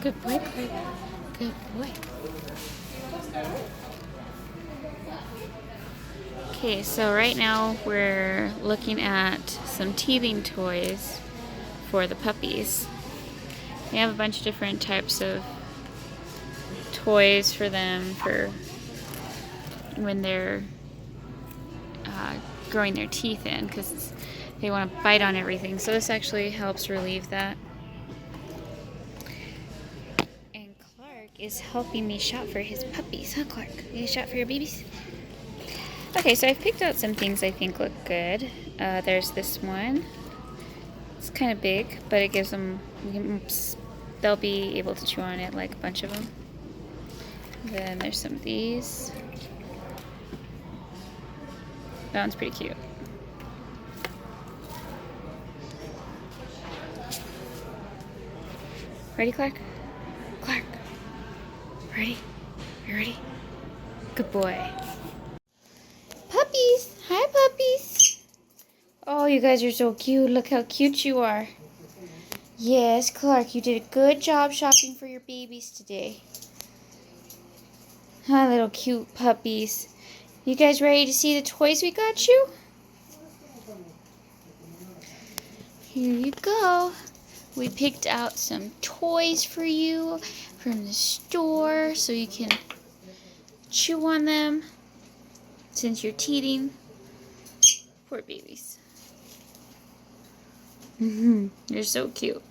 Good boy, Clark. Good boy. Okay, so right now we're looking at some teething toys for the puppies. They have a bunch of different types of toys for them for when they're growing their teeth in, because they want to bite on everything. So this actually helps relieve that. And Clark is helping me shop for his puppies, huh, Clark? You shop for your babies? Okay, so I've picked out some things I think look good. There's this one. It's kind of big, but it gives them, they'll be able to chew on it, like a bunch of them. Then there's some of these. That one's pretty cute. Ready, Clark? Clark. Ready? You ready? Good boy. Puppies! Hi, puppies! Oh, you guys are so cute. Look how cute you are. Yes, Clark, you did a good job shopping for your babies today. Hi, little cute puppies. You guys ready to see the toys we got you? Here you go. We picked out some toys for you from the store so you can chew on them since you're teething. Poor babies. You're so cute.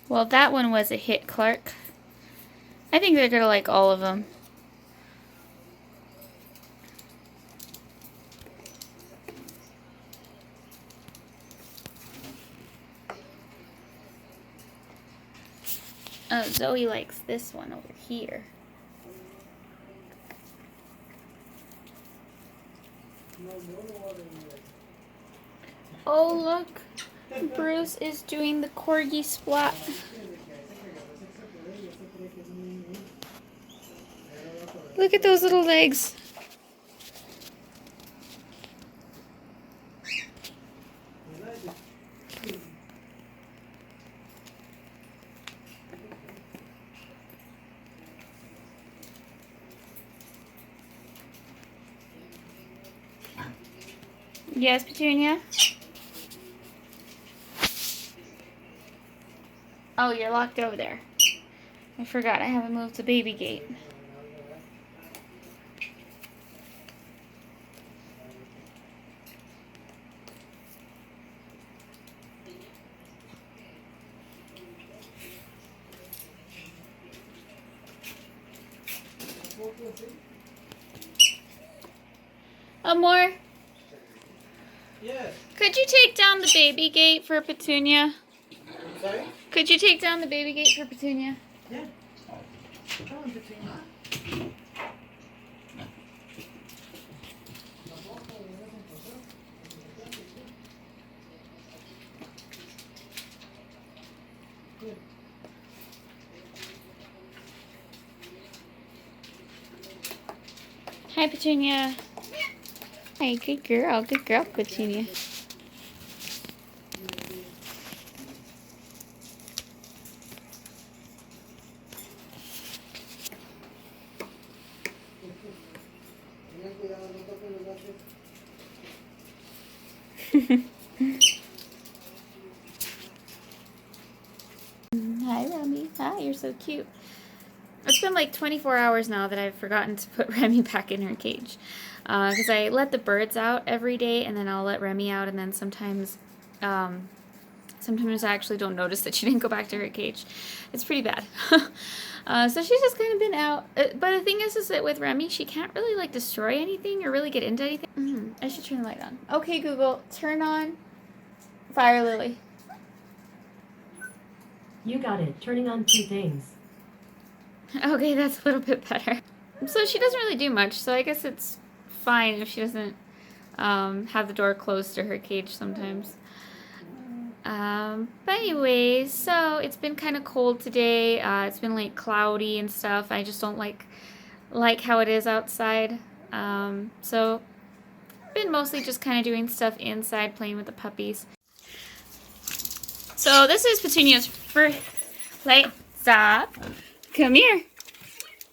Well, that one was a hit, Clark. I think they're gonna like all of them. Oh, Zoe likes this one over here. Oh, look. Bruce is doing the corgi splat. Look at those little legs. Yes, Petunia? Oh, you're locked over there. I forgot, I haven't moved the baby gate. Amor? Yes. Could you take down the baby gate for Petunia? Sorry? Could you take down the baby gate for Petunia? Yeah. Come on, Petunia. Good. Hi, Petunia. Hi, good girl, Petunia. Hi, Remy. Hi, you're so cute. It's been like 24 hours now that I've forgotten to put Remy back in her cage. Because I let the birds out every day, and then I'll let Remy out, and then sometimes I actually don't notice that she didn't go back to her cage. It's pretty bad. So she's just kind of been out. But the thing is that with Remy, she can't really like destroy anything or really get into anything. I should turn the light on. Okay, Google, turn on Fire Lily. You got it. Turning on 2 things. Okay, that's a little bit better. So she doesn't really do much, so I guess it's fine if she doesn't have the door closed to her cage sometimes. But anyways, so it's been kind of cold today. It's been like cloudy and stuff. I just don't like like how it is outside. So been mostly just kind of doing stuff inside, playing with the puppies. So this is Petunia's first. Stop. Come here.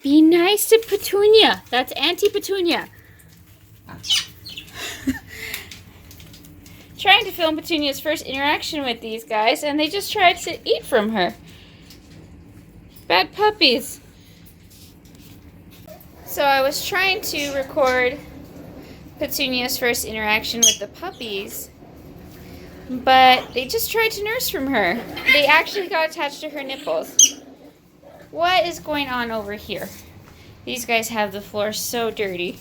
Be nice to Petunia. That's Auntie Petunia. Trying to film Petunia's first interaction with these guys, and they just tried to eat from her. Bad puppies. So I was trying to record Petunia's first interaction with the puppies, but they just tried to nurse from her. They actually got attached to her nipples. What is going on over here? These guys have the floor so dirty.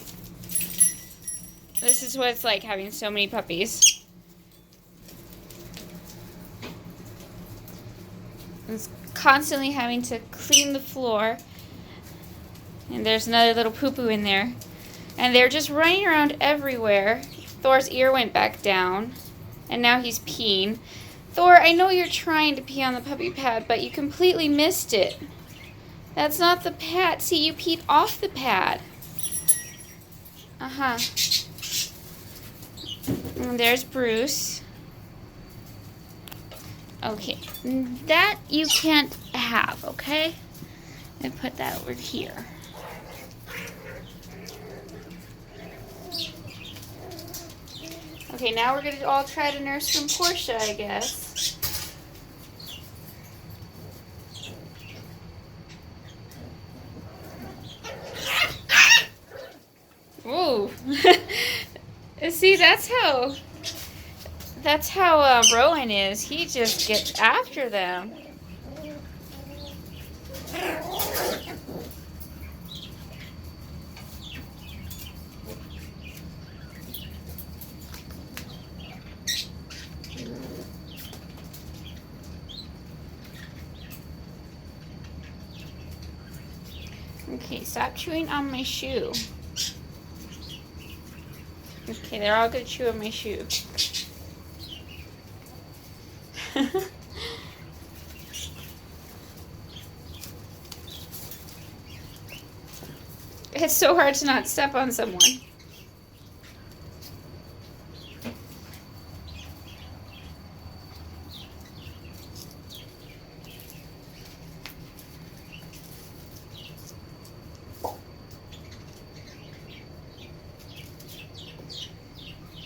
This is what it's like having so many puppies. It's constantly having to clean the floor. And there's another little poo-poo in there. And they're just running around everywhere. Thor's ear went back down. And now he's peeing. Thor, I know you're trying to pee on the puppy pad, but you completely missed it. That's not the pad. See, you peed off the pad. Uh-huh. And there's Bruce. Okay. That you can't have, okay? And put that over here. Okay, now we're going to all try to nurse from Portia, I guess. Ooh. See, that's how Rowan is. He just gets after them. Okay, stop chewing on my shoe. Okay, they're all gonna chew on my shoe. It's so hard to not step on someone.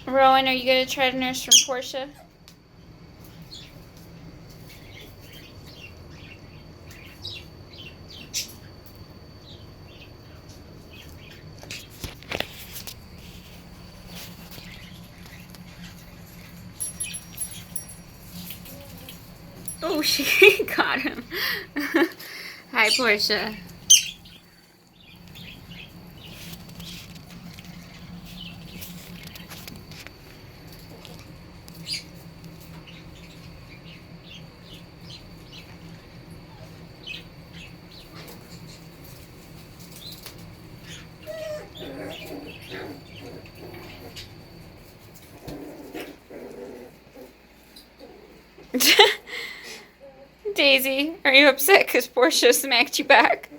Rowan, are you going to try to nurse from Portia? Oh, she got him. Hi, Portia. Daisy, are you upset because Portia smacked you back?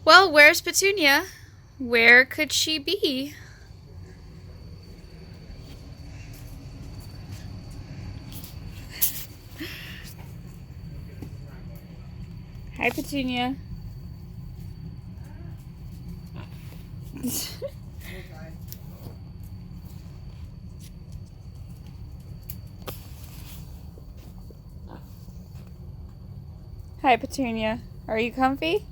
Well, where's Petunia? Where could she be? Hi, Petunia. Hi, Petunia. Are you comfy?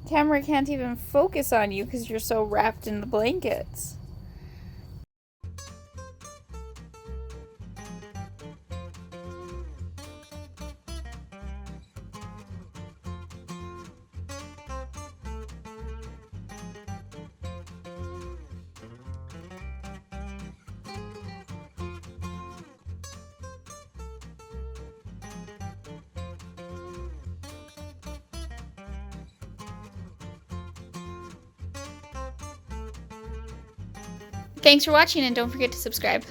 Camera can't even focus on you because you're so wrapped in the blankets. Thanks for watching and don't forget to subscribe.